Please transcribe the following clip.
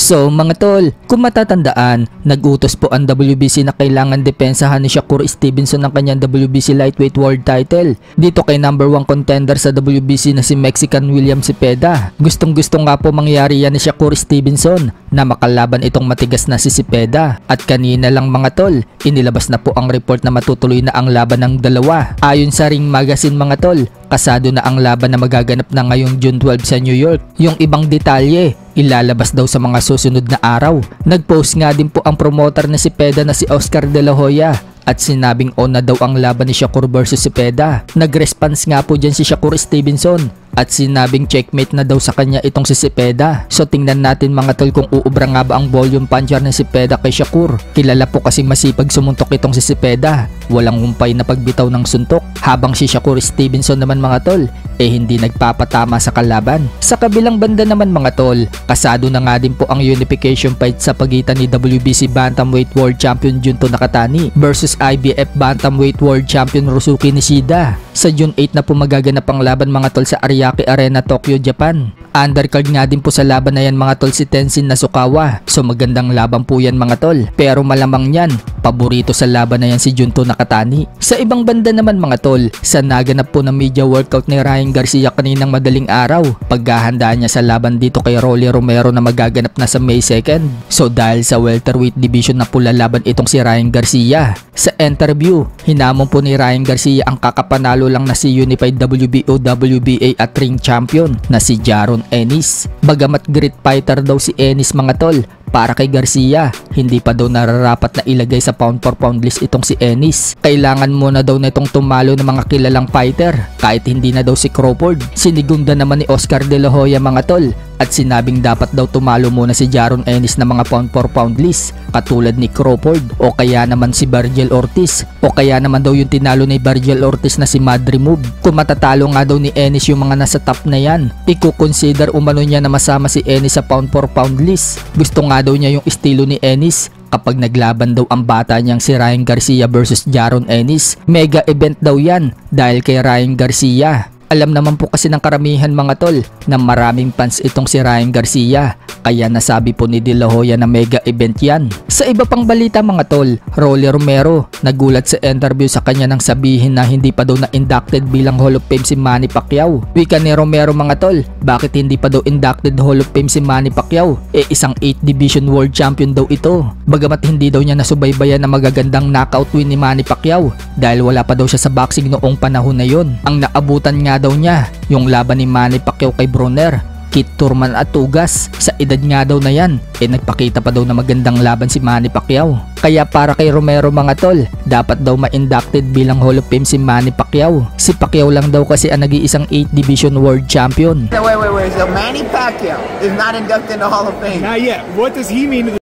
So mga tol, kung matatandaan, nag-utos po ang WBC na kailangan depensahan ni Shakur Stevenson ang kanyang WBC Lightweight World Title dito kay number 1 contender sa WBC na si Mexican William Cepeda. Gustong-gusto nga po mangyari yan ni Shakur Stevenson na makalaban itong matigas na si Cepeda. At kanina lang mga tol, inilabas na po ang report na matutuloy na ang laban ng dalawa. Ayon sa Ring Magazine mga tol, kasado na ang laban na magaganap na ngayong June 12 sa New York. Yung ibang detalye, ilalabas daw sa mga susunod na araw. Nag-post nga din po ang promoter na si Cepeda na si Oscar De La Hoya at sinabing on na daw ang laban ni Shakur versus Cepeda. Nag-response nga po dyan si Shakur Stevenson at sinabing checkmate na daw sa kanya itong si Cepeda. So tingnan natin mga tol kung uubra nga ba ang volume puncher ni Cepeda kay Shakur. Kilala po kasing masipag sumuntok itong si Cepeda. Walang humpay na pagbitaw ng suntok. Habang si Shakur Stevenson naman mga tol, hindi nagpapatama sa kalaban. Sa kabilang banda naman mga tol, kasado na nga din po ang unification fight sa pagitan ni WBC Bantamweight World Champion Junto Nakatani versus IBF Bantamweight World Champion Ryusuke Nishida. Sa June 8 na po magaganap ang laban mga tol sa Ariake Arena, Tokyo, Japan. Undercard nga din po sa laban na yan mga tol si Tenzin Nasukawa. So magandang laban po yan mga tol. Pero malamang yan, paborito sa laban na yan si Junto Nakatani. Sa ibang banda naman mga tol, sa naganap po ng media workout ni Ryan Garcia kaninang madaling araw, paghahandaan niya sa laban dito kay Rolly Romero na magaganap na sa May 2nd. So dahil sa welterweight division na po lalaban itong si Ryan Garcia. Sa interview, hinamon po ni Ryan Garcia ang kakapanalo lang na si Unified WBO, WBA at Ring Champion na si Jaron Ennis. Bagamat great fighter daw si Ennis mga tol, para kay Garcia, hindi pa daw nararapat na ilagay sa pound for pound list itong si Ennis. Kailangan muna daw na itong tumalo ng mga kilalang fighter, kahit hindi na daw si Crawford. Sinigunda naman ni Oscar De La Hoya mga tol, at sinabing dapat daw tumalo muna si Jaron Ennis ng mga pound for pound list, katulad ni Crawford, o kaya naman si Virgil Ortiz, o kaya naman daw yung tinalo ni Virgil Ortiz na si Madre Move. Kung matatalo nga daw ni Ennis yung mga nasa top na yan, ikukonsider umano niya na masama si Ennis sa pound for pound list. Gusto nga daw niya yung estilo ni Ennis kapag naglaban daw ang bata niyang si Ryan Garcia versus Jaron Ennis. Mega event daw yan dahil kay Ryan Garcia. Alam naman po kasi ng karamihan mga tol na maraming fans itong si Ryan Garcia, kaya nasabi po ni De La Hoya na mega event yan. Sa iba pang balita mga tol, Rolly Romero nagulat sa interview sa kanya nang sabihin na hindi pa daw na-inducted bilang Hall of Fame si Manny Pacquiao. Wika ni Romero mga tol, bakit hindi pa daw inducted Hall of Fame si Manny Pacquiao? Isang 8 division world champion daw ito. Bagamat hindi daw niya nasubaybayan na magagandang knockout win ni Manny Pacquiao dahil wala pa daw siya sa boxing noong panahon na yon. Ang naabutan nga daw niya yung laban ni Manny Pacquiao kay Broner, Kit Turman at Tugas. Sa edad nga daw na yan, nagpakita pa daw na magandang laban si Manny Pacquiao. Kaya para kay Romero mga tol, dapat daw ma-inducted bilang Hall of Fame si Manny Pacquiao. Si Pacquiao lang daw kasi ang nag-iisang 8 division world champion. Wait. So Manny Pacquiao is not inducted in the Hall of Fame? Not yet. What does he mean to the